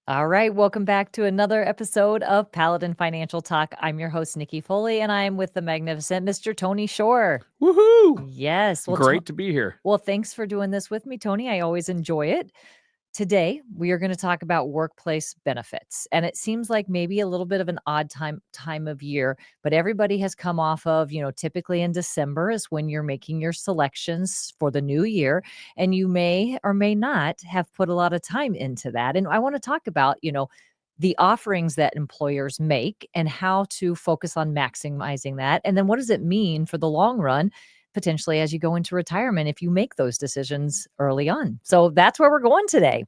All right, welcome back to another episode of Paladin Financial Talk. I'm your host, Nikki Foley, and I'm with the magnificent Mr. Tony Shore. Woohoo! Yes. Great to be here. Well, thanks for doing this with me, Tony. I always enjoy it. Today, we are going to talk about workplace benefits. And it seems like maybe a little bit of an odd time of year, but everybody has come off of, typically in December is when you're making your selections for the new year. And you may or may not have put a lot of time into that. And I want to talk about, the offerings that employers make and how to focus on maximizing that. And then what does it mean for the long run? Potentially as you go into retirement if you make those decisions early on. So that's where we're going today.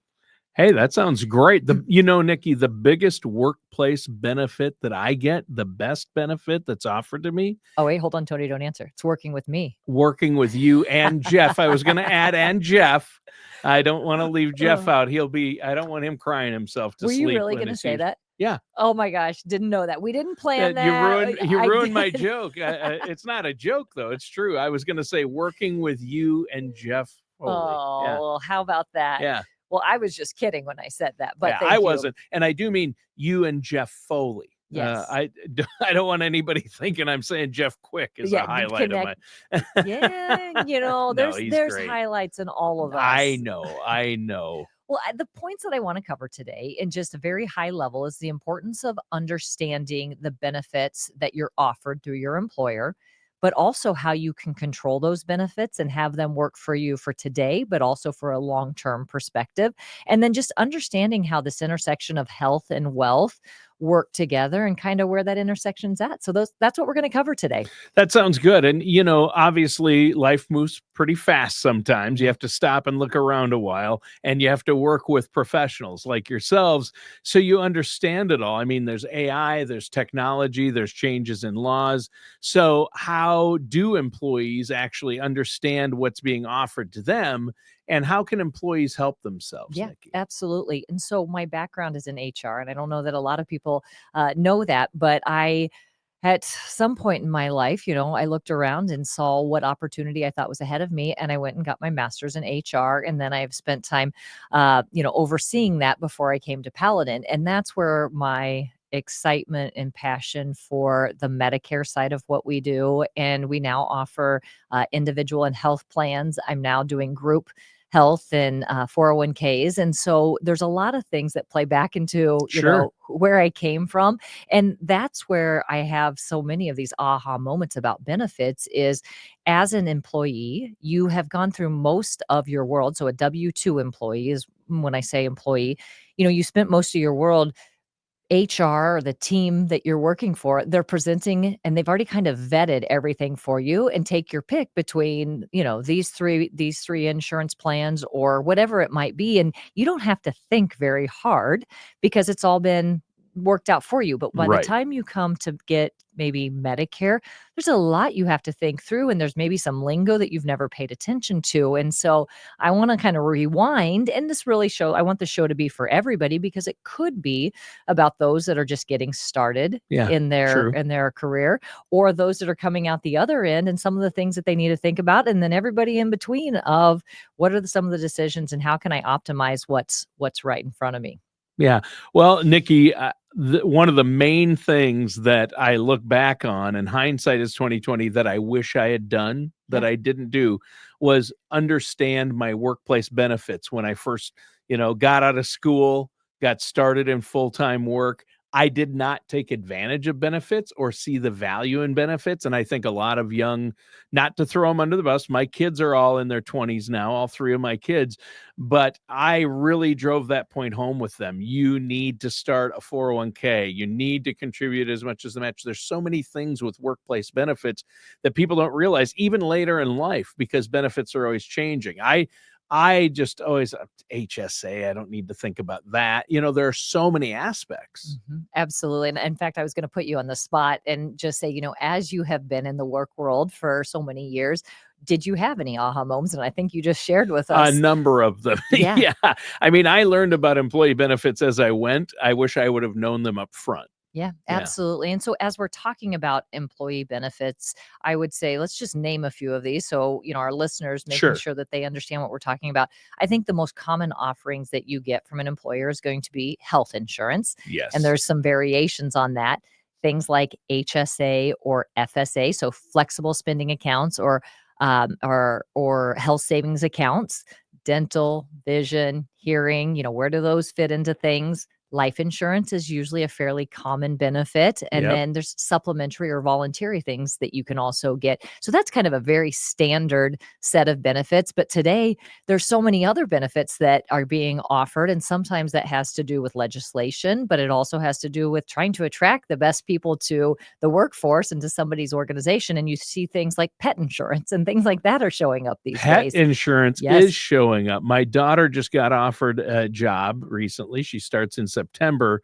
Hey, that sounds great. Nikki, the biggest workplace benefit that I get, the best benefit that's offered to me. Oh, wait, hold on, Tony, don't answer. It's working with me. Working with you and Jeff. I was going to add and Jeff. I don't want to leave Jeff out. I don't want him crying himself to sleep. Were you really going to say that? Yeah. Oh my gosh, didn't know that. We didn't plan that. You ruined my joke. It's not a joke though. It's true. I was going to say working with you and Jeff Foley. Oh, well, how about that? Yeah. Well, I was just kidding when I said that, but I wasn't. And I do mean you and Jeff Foley. Yes. I don't want anybody thinking I'm saying Jeff Quick is a highlight of my. There's highlights in all of us. I know. Well, the points that I want to cover today in just a very high level is the importance of understanding the benefits that you're offered through your employer, but also how you can control those benefits and have them work for you for today, but also for a long-term perspective. And then just understanding how this intersection of health and wealth work together and kind of where that intersection's at. So that's what we're going to cover today. That sounds good. And, obviously life moves pretty fast sometimes. You have to stop and look around a while, and you have to work with professionals like yourselves so you understand it all. I mean, there's AI, there's technology, there's changes in laws. So how do employees actually understand what's being offered to them? And how can employees help themselves? Yeah, Nikki? absolutely. And so my background is in HR, and I don't know that a lot of people know that, but at some point in my life, I looked around and saw what opportunity I thought was ahead of me, and I went and got my master's in HR. And then I've spent time, overseeing that before I came to Paladin. And that's where my excitement and passion for the Medicare side of what we do. And we now offer individual and health plans. I'm now doing group health and 401ks. And so there's a lot of things that play back into, where I came from. And that's where I have so many of these aha moments about benefits is as an employee, you have gone through most of your world. So a W-2 employee is when I say employee, you spent most of your world HR or the team that you're working for, they're presenting and they've already kind of vetted everything for you and take your pick between, these three insurance plans or whatever it might be. And you don't have to think very hard because it's all been worked out for you. But by the time you come to get maybe Medicare, there's a lot you have to think through, and there's maybe some lingo that you've never paid attention to. And so I want to kind of rewind, and I want the show to be for everybody because it could be about those that are just getting started in their career, or those that are coming out the other end and some of the things that they need to think about, and then everybody in between of what are some of the decisions and how can I optimize what's right in front of me. Yeah. Well, Nikki, one of the main things that I look back on, and hindsight is 2020, that I wish I had done that I didn't do was understand my workplace benefits when I first, got out of school, got started in full-time work. I did not take advantage of benefits or see the value in benefits. And I think a lot of young, not to throw them under the bus, my kids are all in their 20s now, all three of my kids, but I really drove that point home with them. You need to start a 401k. You need to contribute as much as the match. There's so many things with workplace benefits that people don't realize, even later in life, because benefits are always changing. I just always HSA. I don't need to think about that. There are so many aspects. Mm-hmm. Absolutely. And in fact, I was going to put you on the spot and just say, as you have been in the work world for so many years, did you have any aha moments? And I think you just shared with us a number of them. Yeah. I mean, I learned about employee benefits as I went. I wish I would have known them up front. Yeah, Yeah. absolutely. And so as we're talking about employee benefits, I would say let's just name a few of these. So, our listeners making Sure. sure that they understand what we're talking about. I think the most common offerings that you get from an employer is going to be health insurance. And Yes. there's some variations on that. Things like HSA or FSA, so flexible spending accounts or health savings accounts, dental, vision, hearing, where do those fit into things? Life insurance is usually a fairly common benefit. And Yep. then there's supplementary or voluntary things that you can also get. So that's kind of a very standard set of benefits. But today, there's so many other benefits that are being offered. And sometimes that has to do with legislation, but it also has to do with trying to attract the best people to the workforce and to somebody's organization. And you see things like pet insurance and things like that are showing up these Pet days. insurance is Yes. showing up. My daughter just got offered a job recently. She starts in September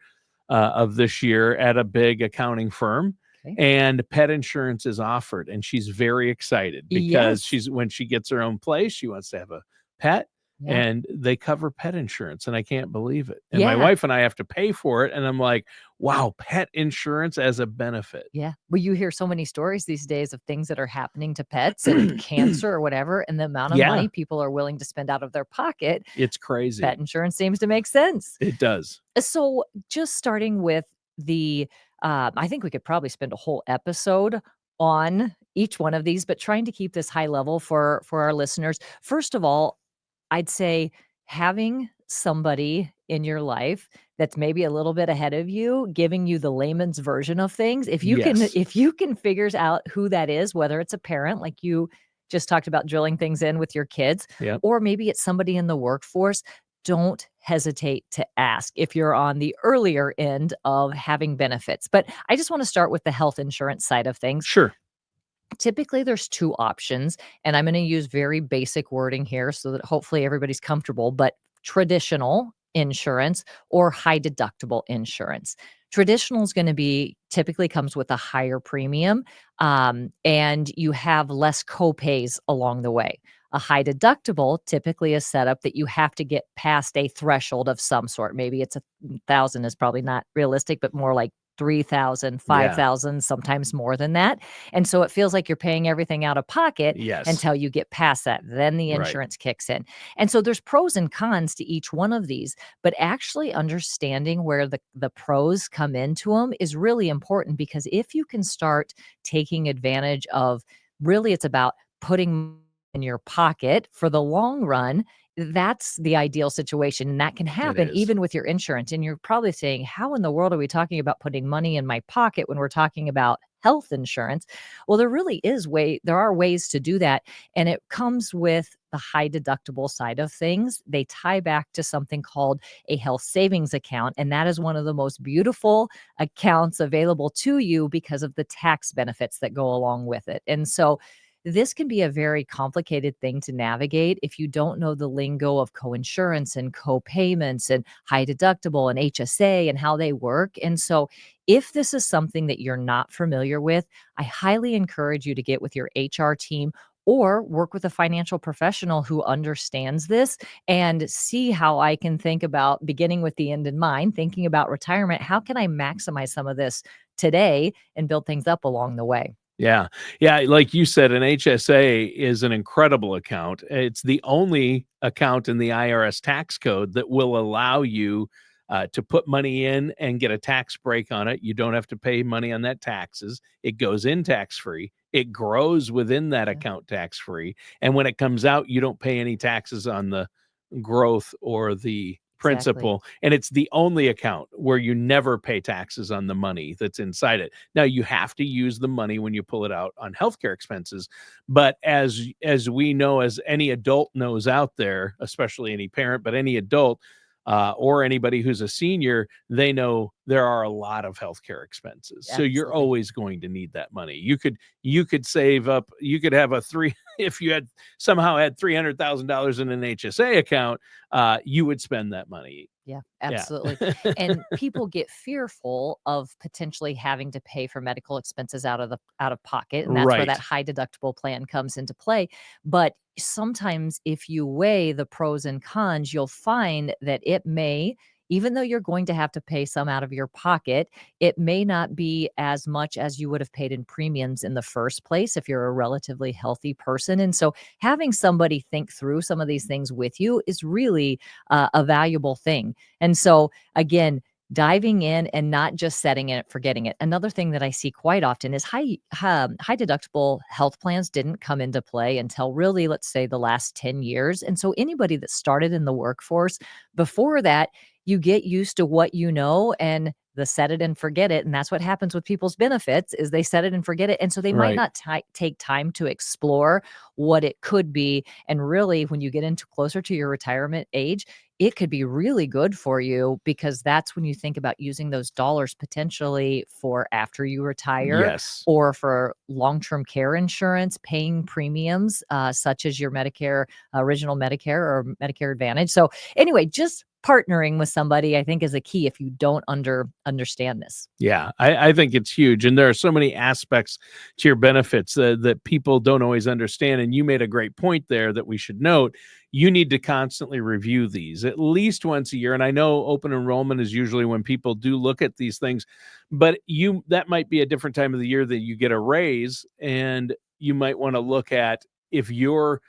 of this year at a big accounting firm, Okay. and pet insurance is offered, and she's very excited because Yes. when she gets her own place, she wants to have a pet, Yeah. and they cover pet insurance, and I can't believe it. And my Yeah. wife and I have to pay for it, and I'm like, wow, pet insurance as a benefit. Yeah. Well, you hear so many stories these days of things that are happening to pets and cancer or whatever, and the amount of Yeah, money people are willing to spend out of their pocket. it's Pet crazy. insurance seems to make sense. It does. So, just starting with I think we could probably spend a whole episode on each one of these, but trying to keep this high level for our listeners. First of all, I'd say having somebody in your life that's maybe a little bit ahead of you, giving you the layman's version of things. If you can Yes. if you can figure out who that is, whether it's a parent like you just talked about drilling things in with your kids, Yep. or maybe it's somebody in the workforce, don't hesitate to ask if you're on the earlier end of having benefits. But I just want to start with the health insurance side of things. Sure. Typically, there's two options, and I'm going to use very basic wording here so that hopefully everybody's comfortable, but traditional insurance or high deductible insurance. Traditional is going to be typically comes with a higher premium, and you have less copays along the way. A high deductible typically is set up that you have to get past a threshold of some sort. Maybe it's 1,000 is probably not realistic, but more like 3,000, five Yeah. thousand, sometimes more than that. And so it feels like you're paying everything out of pocket Yes. until you get past that. Then the Right. insurance kicks in. And so there's pros and cons to each one of these, but actually understanding where the pros come into them is really important because if you can start taking advantage of really it's about putting in your pocket for the long run, that's the ideal situation, and that can It happen is. even with your insurance, and you're probably saying, "How in the world are we talking about putting money in my pocket when we're talking about health insurance?" Well, there are ways to do that, and it comes with the high deductible side of things. They tie back to something called a health savings account, and that is one of the most beautiful accounts available to you because of the tax benefits that go along with it, and so this can be a very complicated thing to navigate if you don't know the lingo of coinsurance and co-payments and high deductible and HSA and how they work. And so, if this is something that you're not familiar with, I highly encourage you to get with your HR team or work with a financial professional who understands this and see how I can think about beginning with the end in mind, thinking about retirement. How can I maximize some of this today and build things up along the way? Yeah. Yeah, like you said, an HSA is an incredible account. It's the only account in the IRS tax code that will allow you to put money in and get a tax break on it. You don't have to pay money on that taxes. It goes in tax free. It grows within that Yeah, account tax free. And when it comes out, you don't pay any taxes on the growth or the exactly. principal. And it's the only account where you never pay taxes on the money that's inside it. Now you have to use the money when you pull it out on healthcare expenses, but as we know, as any adult knows out there, especially any parent, but any adult or anybody who's a senior, they know there are a lot of healthcare expenses. So you're Absolutely. always going to need that money. You could save up. You could have a three if you had somehow had $300,000 in an HSA account. You would spend that money. Yeah, Yeah. absolutely. And people get fearful of potentially having to pay for medical expenses out of pocket, and that's where that Right. high deductible plan comes into play. But sometimes if you weigh the pros and cons, you'll find that it may even though you're going to have to pay some out of your pocket, it may not be as much as you would have paid in premiums in the first place if you're a relatively healthy person. And so having somebody think through some of these things with you is really a valuable thing. And so, again, diving in and not just setting it, forgetting it. Another thing that I see quite often is high deductible health plans didn't come into play until really, let's say, the last 10 years. And so anybody that started in the workforce before that, you get used to what you know and the set it and forget it. And that's what happens with people's benefits is they set it and forget it. And so they might Right. not take time to explore what it could be. And really, when you get into closer to your retirement age, it could be really good for you because that's when you think about using those dollars potentially for after you retire Yes. or for long-term care insurance, paying premiums, such as your Medicare, original Medicare or Medicare Advantage. So anyway, just partnering with somebody, I think, is a key if you don't understand this. Yeah, I think it's huge. And there are so many aspects to your benefits that people don't always understand. And you made a great point there that we should note. You need to constantly review these at least once a year. And I know open enrollment is usually when people do look at these things, but that might be a different time of the year that you get a raise. And you might want to look at if you're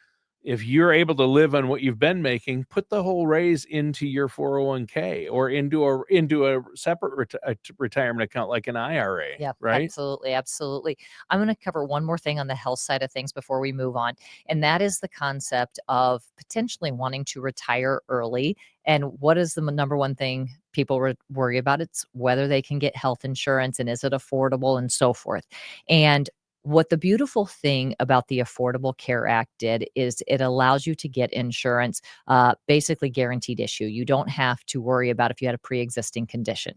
able to live on what you've been making, put the whole raise into your 401k or into a separate retirement account like an IRA, Yep, right? absolutely, absolutely. I'm gonna cover one more thing on the health side of things before we move on, and that is the concept of potentially wanting to retire early. And what is the number one thing people worry about? It's whether they can get health insurance and is it affordable and so forth. And what the beautiful thing about the Affordable Care Act did is it allows you to get insurance, basically guaranteed issue. You don't have to worry about if you had a pre-existing condition.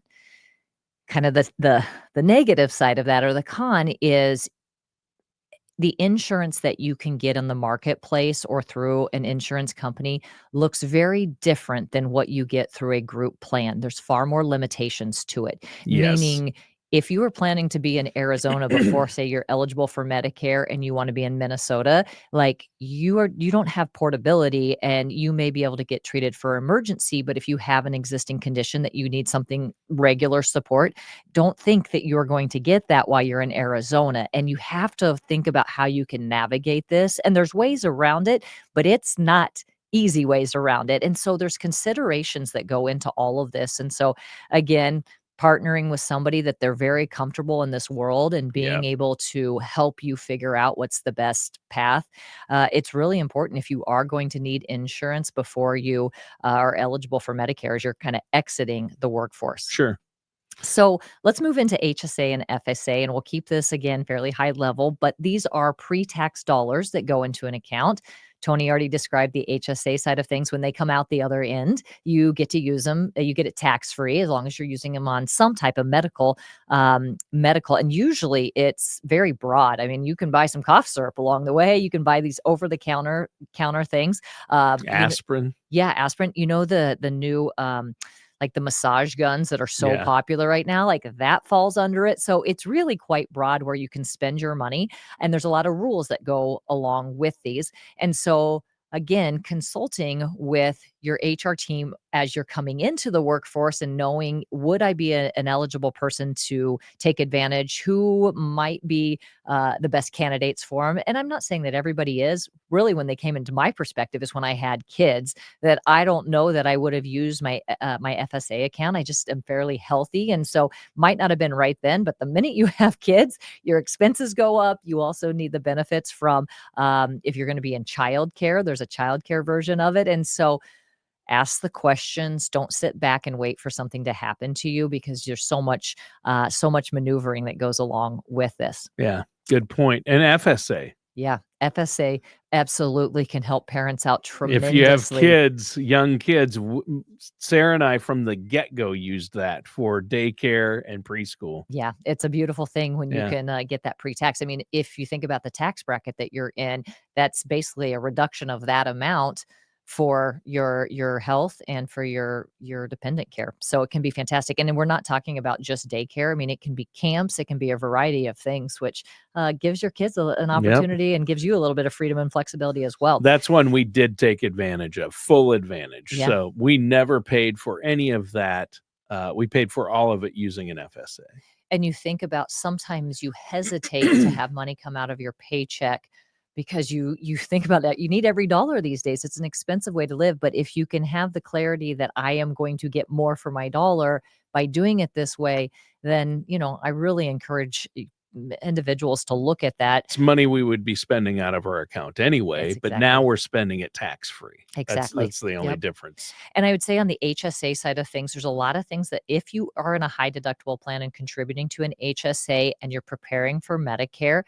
Kind of the negative side of that or the con is the insurance that you can get in the marketplace or through an insurance company looks very different than what you get through a group plan. There's far more limitations to it, Yes. meaning if you were planning to be in Arizona before, say, you're eligible for Medicare and you want to be in Minnesota, like you don't have portability and you may be able to get treated for emergency, but if you have an existing condition that you need something regular support, don't think that you're going to get that while you're in Arizona. And you have to think about how you can navigate this. And there's ways around it, but it's not easy ways around it. And so there's considerations that go into all of this. And so again, partnering with somebody that they're very comfortable in this world and Yeah. being able to help you figure out what's the best path. It's really important if you are going to need insurance before you are eligible for Medicare as you're kind of exiting the workforce. Sure. So let's move into HSA and FSA, and we'll keep this again fairly high level, but these are pre tax dollars that go into an account. Tony already described the HSA side of things. When they come out the other end, you get to use them. You get it tax free as long as you're using them on some type of medical. And usually it's very broad. I mean, you can buy some cough syrup along the way. You can buy these over the counter things. You Aspirin. Yeah, aspirin. You know the new, like the massage guns that are so Yeah. popular right now, like that falls under it. So it's really quite broad where you can spend your money, and there's a lot of rules that go along with these. And so again, consulting with your HR team as you're coming into the workforce and knowing, would I be an eligible person to take advantage? Who might be the best candidates for them? And I'm not saying that everybody is. Really, when they came into my perspective is when I had kids, that I don't know that I would have used my FSA account. I just am fairly healthy, and so might not have been right then. But the minute you have kids, your expenses go up. You also need the benefits from if you're going to be in childcare. There's a childcare version of it, and so ask the questions. Don't sit back and wait for something to happen to you because there's so much maneuvering that goes along with this. Yeah. Good point. And FSA. Yeah, FSA absolutely can help parents out If you have tremendously. kids, young kids, Sarah and I from the get-go used that for daycare and preschool. Yeah, it's a beautiful thing when you Yeah. can get that pre-tax. I mean, if you think about the tax bracket that you're in, that's basically a reduction of that amount for your health and for your dependent care. So it can be fantastic. And then we're not talking about just daycare. I mean, it can be camps, it can be a variety of things, which gives your kids an Yep. opportunity and gives you a little bit of freedom and flexibility as well. That's one we did take advantage of, full advantage. Yeah. So we never paid for any of that. We paid for all of it using an FSA. And you think about sometimes you hesitate to have money come out of your paycheck because you think about that. You need every dollar these days. It's an expensive way to live, but if you can have the clarity that I am going to get more for my dollar by doing it this way, then, I really encourage individuals to look at that. It's money we would be spending out of our account anyway, but now Exactly. we're spending it tax-free. Exactly. That's the only Yep. difference. And I would say on the HSA side of things, there's a lot of things that if you are in a high deductible plan and contributing to an HSA and you're preparing for Medicare,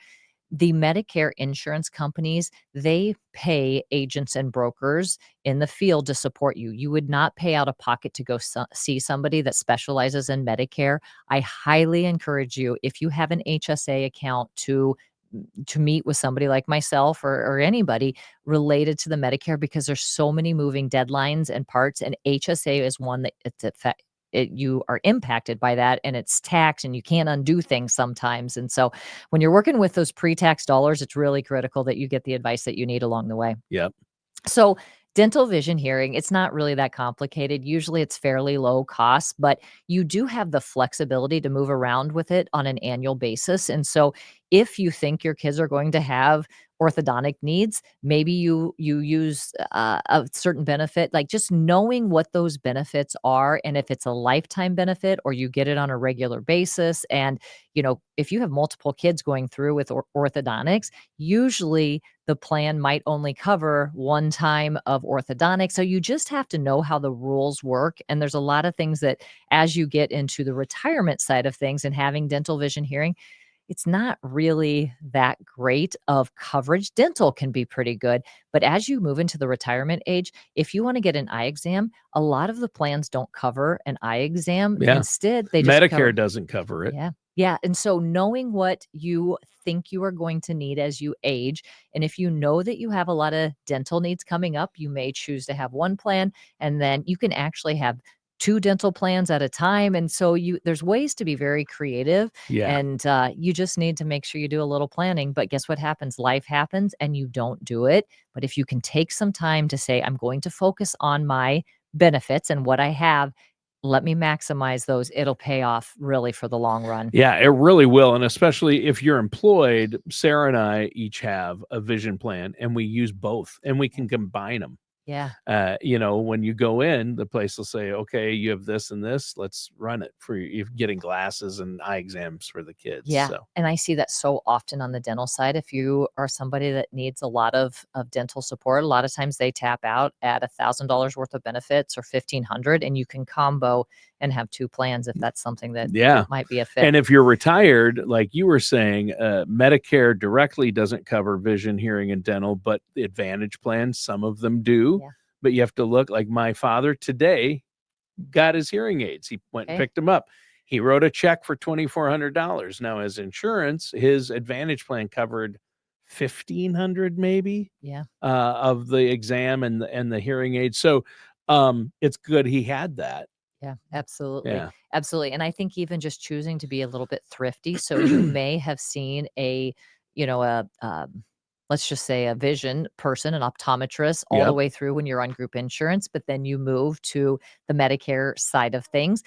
the Medicare insurance companies, they pay agents and brokers in the field to support you. You would not pay out of pocket to go see somebody that specializes in Medicare. I highly encourage you, if you have an HSA account, to meet with somebody like myself or anybody related to the Medicare, because there's so many moving deadlines and parts, and HSA is one that you are impacted by that, and it's taxed and you can't undo things sometimes. And so when you're working with those pre-tax dollars, it's really critical that you get the advice that you need along the way. Yep. So dental, vision, hearing, it's not really that complicated. Usually it's fairly low cost, but you do have the flexibility to move around with it on an annual basis. And so if you think your kids are going to have orthodontic needs, maybe you use a certain benefit, like just knowing what those benefits are, and if it's a lifetime benefit or you get it on a regular basis. And if you have multiple kids going through with orthodontics, usually the plan might only cover one time of orthodontics. So you just have to know how the rules work. And there's a lot of things that, as you get into the retirement side of things and having dental, vision, hearing, it's not really that great of coverage. Dental can be pretty good, but as you move into the retirement age, if you want to get an eye exam, a lot of the plans don't cover an eye exam. Yeah. Instead, they just Medicare doesn't cover it. Yeah. Yeah. And so knowing what you think you are going to need as you age, and if you know that you have a lot of dental needs coming up, you may choose to have one plan, and then you can actually have two dental plans at a time. And so there's ways to be very creative. Yeah. And you just need to make sure you do a little planning. But guess what happens? Life happens and you don't do it. But if you can take some time to say, I'm going to focus on my benefits and what I have, let me maximize those, it'll pay off really for the long run. Yeah, it really will. And especially if you're employed, Sarah and I each have a vision plan, and we use both, and we can combine them. Yeah. When you go in, the place will say, okay, you have this and this, let's run it for you. You're getting glasses and eye exams for the kids. Yeah. So. And I see that so often on the dental side. If you are somebody that needs a lot of dental support, a lot of times they tap out at $1,000 worth of benefits or $1,500, and you can combo and have two plans if that's something that might be a fit. And if you're retired, like you were saying, Medicare directly doesn't cover vision, hearing, and dental, but the Advantage plans, some of them do. Yeah. But you have to look, like my father today got his hearing aids. He went and picked them up. He wrote a check for $2,400. Now, as insurance, his Advantage plan covered $1,500 maybe. Yeah. Of the exam and the hearing aid. So it's good he had that. Yeah, absolutely. Yeah. Absolutely. And I think even just choosing to be a little bit thrifty. So you may have seen let's just say a vision person, an optometrist, all the way through when you're on group insurance, but then you move to the Medicare side of things.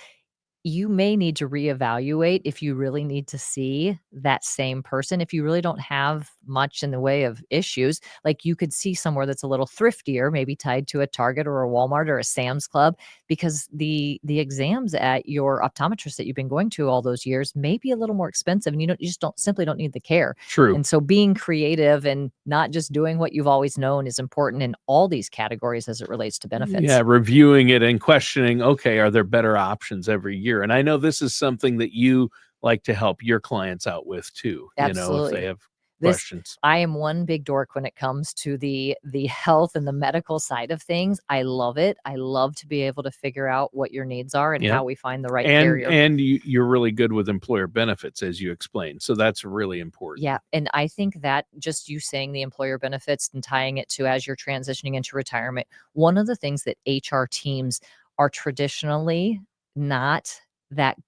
You may need to reevaluate if you really need to see that same person. If you really don't have much in the way of issues, like you could see somewhere that's a little thriftier, maybe tied to a Target or a Walmart or a Sam's Club, because the exams at your optometrist that you've been going to all those years may be a little more expensive, and you just simply don't need the care. True. And so being creative and not just doing what you've always known is important in all these categories as it relates to benefits. Yeah, reviewing it and questioning, okay, are there better options every year? And I know this is something that you like to help your clients out with too. Absolutely. If they have This questions. I am one big dork when it comes to the health and the medical side of things. I love it. I love to be able to figure out what your needs are and Yep. how we find the right And carrier. you're really good with employer benefits, as you explained. So that's really important. Yeah, and I think that just you saying the employer benefits and tying it to as you're transitioning into retirement, one of the things that HR teams are traditionally not that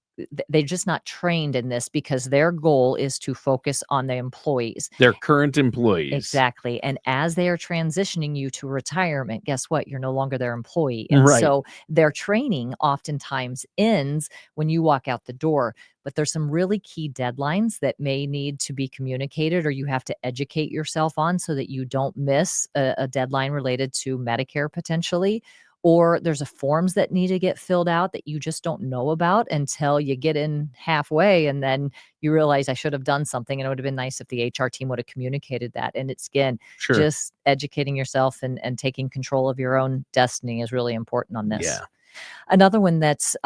they're just not trained in this because their goal is to focus on the employees. They're current employees. Exactly, and as they are transitioning you to retirement, guess what? You're no longer their employee, and Right. so their training oftentimes ends when you walk out the door, but there's some really key deadlines that may need to be communicated or you have to educate yourself on so that you don't miss a deadline related to Medicare potentially, or there's a forms that need to get filled out that you just don't know about until you get in halfway, and then you realize I should have done something, and it would have been nice if the HR team would have communicated that. And it's again, Sure. just educating yourself and taking control of your own destiny is really important on this. Yeah. Another one that's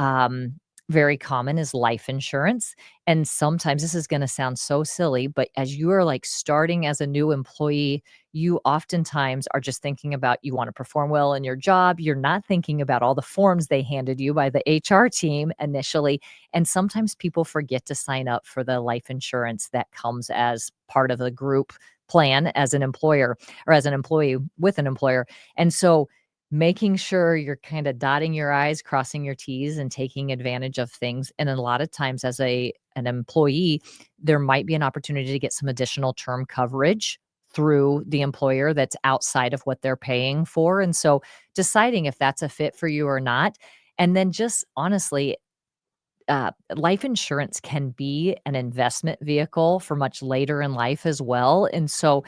very common is life insurance. And sometimes this is going to sound so silly, but as you are like starting as a new employee, you oftentimes are just thinking about you want to perform well in your job. You're not thinking about all the forms they handed you by the HR team initially. And sometimes people forget to sign up for the life insurance that comes as part of the group plan as an employer or as an employee with an employer. And so making sure you're kinda dotting your i's, crossing your t's, and taking advantage of things, and a lot of times as an employee, there might be an opportunity to get some additional term coverage through the employer that's outside of what they're paying for, and so deciding if that's a fit for you or not, and then just honestly life insurance can be an investment vehicle for much later in life as well. And so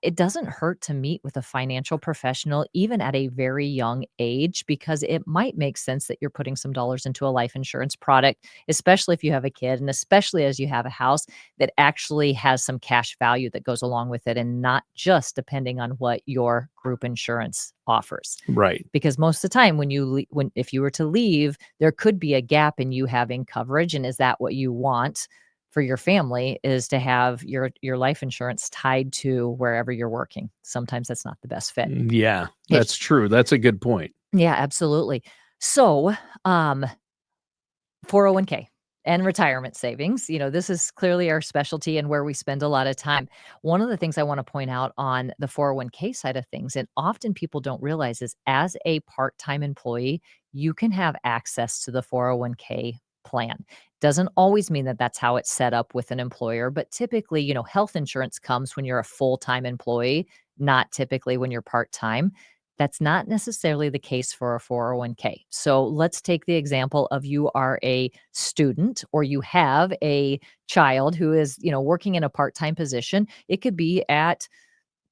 it doesn't hurt to meet with a financial professional, even at a very young age, because it might make sense that you're putting some dollars into a life insurance product, especially if you have a kid and especially as you have a house that actually has some cash value that goes along with it and not just depending on what your group insurance offers. Right. Because most of the time when when if you were to leave, there could be a gap in you having coverage, and is that what you want for your family, is to have your life insurance tied to wherever you're working? Sometimes that's not the best fit. Yeah, It's that's true. That's a good point. yeah, absolutely. So, 401k and retirement savings. This is clearly our specialty and where we spend a lot of time. One of the things I want to point out on the 401k side of things, and often people don't realize, is as a part time employee, you can have access to the 401k plan. Doesn't always mean that that's how it's set up with an employer, but typically, health insurance comes when you're a full time employee, not typically when you're part time. That's not necessarily the case for a 401k. So let's take the example of you are a student or you have a child who is, working in a part-time position. It could be at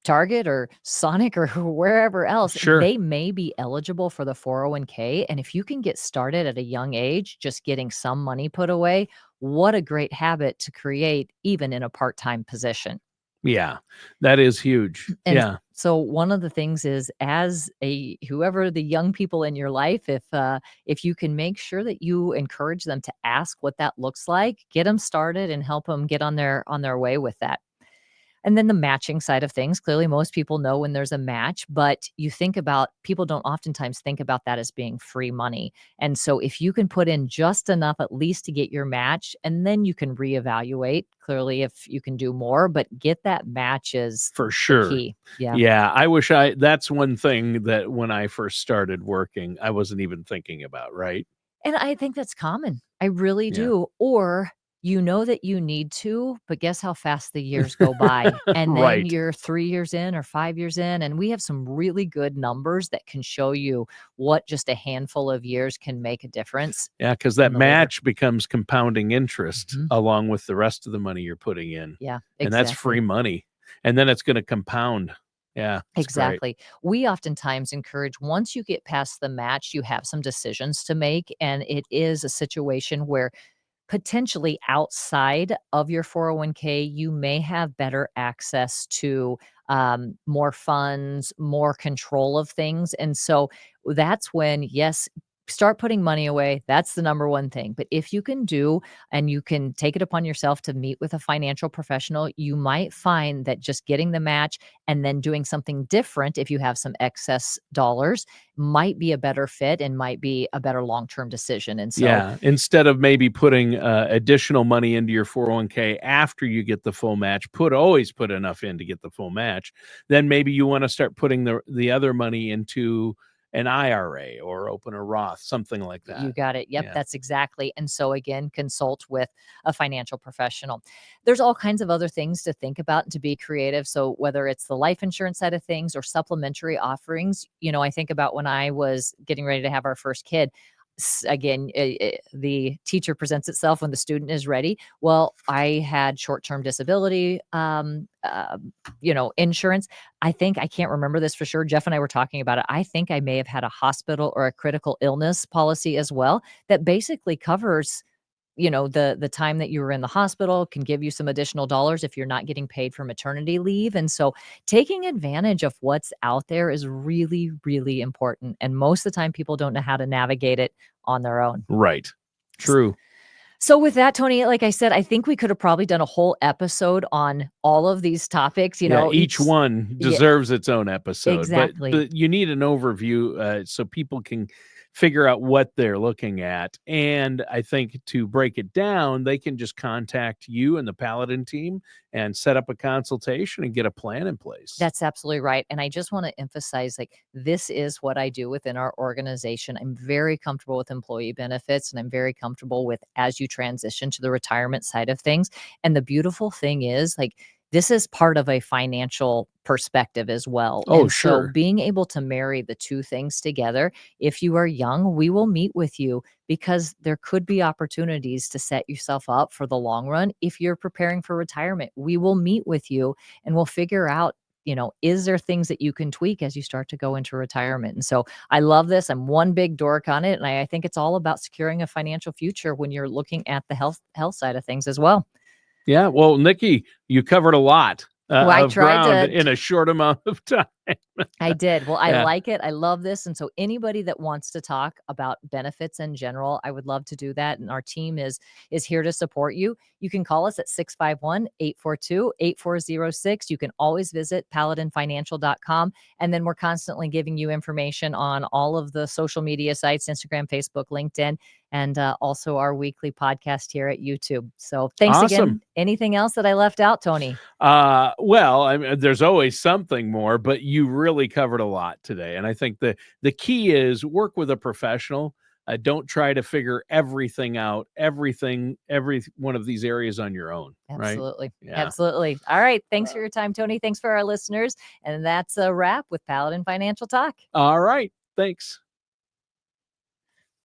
Target or Sonic or wherever else. Sure. They may be eligible for the 401k. And if you can get started at a young age, just getting some money put away, what a great habit to create even in a part-time position. Yeah. That is huge. And Yeah. so one of the things is as a whoever the young people in your life, if you can make sure that you encourage them to ask what that looks like, get them started and help them get on their way with that. And then the matching side of things, clearly most people know when there's a match, but you think about people don't oftentimes think about that as being free money. And so if you can put in just enough at least to get your match, and then you can reevaluate clearly if you can do more, but get that match is For the sure. key. Yeah. Yeah, that's one thing that when I first started working, I wasn't even thinking about, right? And I think that's common. I really Yeah. do. Or you know that you need to, but guess how fast the years go by. And then Right. you're 3 years in or 5 years in, and we have some really good numbers that can show you what just a handful of years can make a difference Yeah, because that in the later. match becomes compounding interest Mhm. along with the rest of the money you're putting in, Yeah, and that's free exactly. money, and then it's gonna compound. Yeah, it's great. Exactly. We oftentimes encourage once you get past the match, you have some decisions to make, and it is a situation where potentially outside of your 401k, you may have better access to more funds, more control of things. And so that's when, yes, start putting money away. That's the number one thing. But if you can do and you can take it upon yourself to meet with a financial professional, you might find that just getting the match and then doing something different if you have some excess dollars might be a better fit and might be a better long-term decision. And so Yeah, instead of maybe putting additional money into your 401k after you get the full match, always put enough in to get the full match. Then maybe you want to start putting the other money into an IRA or open a Roth, something like you that. got it. Yep, Yeah. that's exactly. And so again, consult with a financial professional. There's all kinds of other things to think about and to be creative. So whether it's the life insurance side of things or supplementary offerings, I think about when I was getting ready to have our first kid. Again, the teacher presents itself when the student is ready. Well, I had short-term disability, insurance. I can't remember this for sure. Jeff and I were talking about it. I think I may have had a hospital or a critical illness policy as well that basically covers, the time that you were in the hospital, can give you some additional dollars if you're not getting paid for maternity leave. And so taking advantage of what's out there is really, really important. And most of the time people don't know how to navigate it on their own. Right. True. So with that, Tony, like I said, I think we could have probably done a whole episode on all of these topics, Yeah, each one yeah, deserves its own episode, but exactly. you need an overview so people can figure out what they're looking at. And I think to break it down, they can just contact you and the Paladin team and set up a consultation and get a plan in place. That's absolutely right. And I just want to emphasize like this is what I do within our organization. I'm very comfortable with employee benefits and I'm very comfortable with as you transition to the retirement side of things. And the beautiful thing is like this is part of a financial perspective as well. Oh, And so sure. being able to marry the two things together, if you are young, we will meet with you because there could be opportunities to set yourself up for the long run. If you're preparing for retirement, we will meet with you and we'll figure out is there things that you can tweak as you start to go into retirement? And so I love this. I'm one big dork on it. And I think it's all about securing a financial future when you're looking at the health side of things as well. Yeah. Well, Nikki, you covered a lot Well, I of tried ground to in a short amount of time. I did. Well, I Yeah. like it. I love this. And so anybody that wants to talk about benefits in general, I would love to do that. And our team is here to support you. You can call us at 651-842-8406. You can always visit paladinfinancial.com. And then we're constantly giving you information on all of the social media sites, Instagram, Facebook, LinkedIn, and also our weekly podcast here at YouTube. So thanks Awesome. again. Anything else that I left out, Tony? Well, I mean, there's always something more, but you really covered a lot today. And I think the key is work with a professional. Don't try to figure everything out, every one of these areas on your own. Right? Absolutely. Yeah. Absolutely. All right. Thanks for your time, Tony. Thanks for our listeners. And that's a wrap with Paladin Financial Talk. All right. Thanks.